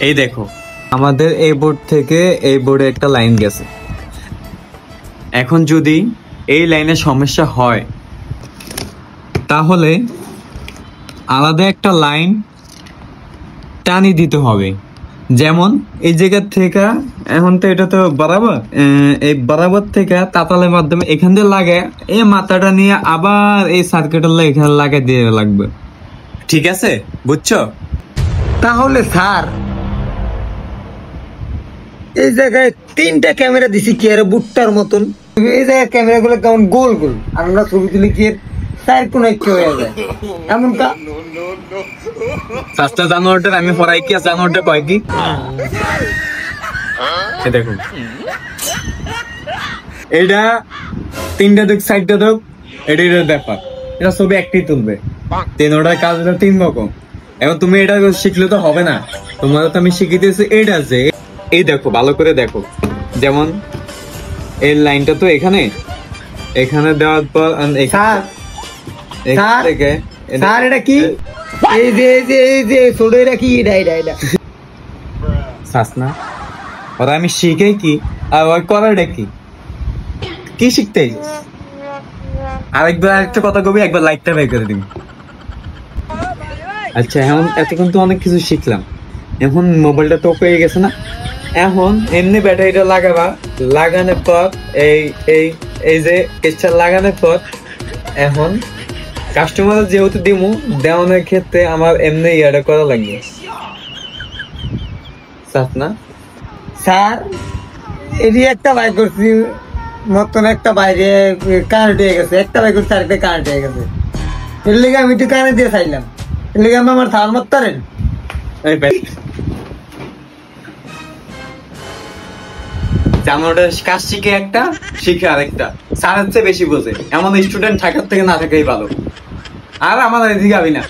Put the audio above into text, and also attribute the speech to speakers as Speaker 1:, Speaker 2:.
Speaker 1: এই দেখো আমাদের এই বোর্ড থেকে এই বোর্ডে একটা লাইন গেছে। এখন যদি এই লাইনের সমস্যা হয় তাহলে আলাদা একটা লাইন টানি দিতে হবে। যেমন এই জায়গা থেকে, এখন তো এটা তো বরাবর, এই বরাবর থেকে তাতালের মাধ্যমে এখান দিয়ে লাগে, এই মাথাটা নিয়ে আবার এই সার্কিটের এখানে লাগিয়ে দিয়ে লাগবে। ঠিক আছে, বুঝছো?
Speaker 2: তাহলে স্যার এই জায়গায় 3টা ক্যামেরা দিছি কি আর বুটটার মতন, এই জায়গায় ক্যামেরা গুলো কেমন গোল গোল, আর আমরা ছবি তুলি কি চার কোনায় কি হয়ে যায় এমন কা।
Speaker 1: সাতটা জানুয়ারিটার আমি পড়াই কি জানুয়ারিটা কয় কি দেখুন, এটা 3টা দিক 4টা দিক, এটার ব্যাপার। এটা ছবি একটি তুলবে, 3টার কাজ হলো 3 রকম। এখন তুমি এটা শিখলে তো হবে না, তোমার তো আমি শিখিতেছি এটা যে এই দেখো ভালো করে দেখো। যেমন এই লাইনটা তো এখানে এখানে দেওয়ার পর
Speaker 2: স্যার
Speaker 1: থেকে
Speaker 2: স্যার এটা কি, এই যে এই যে এই যে ছোট এটা কি, এটা
Speaker 1: শাসনা ওরা আমি শিখে কি আর ওই করাটা কি কি শিখতে আরেকবার আরেকটা কথা কবি, একবার লাইটটা বের করে দিবি। আচ্ছা এখন এতক্ষণ তো অনেক কিছু শিখলাম, এখন মোবাইলটা তো পেয়ে গেছে না, এখন এমনি ব্যাটারিটা লাগাবা, লাগানোর পর এই এই এই যে কেসটা লাগানোর পর এখন কাস্টমার যেহেতু দিমু দেওয়ানোর ক্ষেত্রে আমার এমনি ইয়াটা করা লাগবে। না
Speaker 2: স্যার এটি একটা বাই করছি মতন, একটা বাইরে কারেন্ট হয়ে গেছে, একটা বাই করছি আরেকটা কারেন্ট হয়ে গেছে, এর লেগে আমি একটু কারেন্ট দিয়ে চাইলাম, এর লেগে আমি আমার থার মারতারেন।
Speaker 1: জানোটার কাজ শিখে একটা শিখে আরেকটা, স্যারের চেয়ে বেশি বোঝে, এমন স্টুডেন্ট থাকার থেকে না থাকাই ভালো। আর আমার এদিকে যাবি না।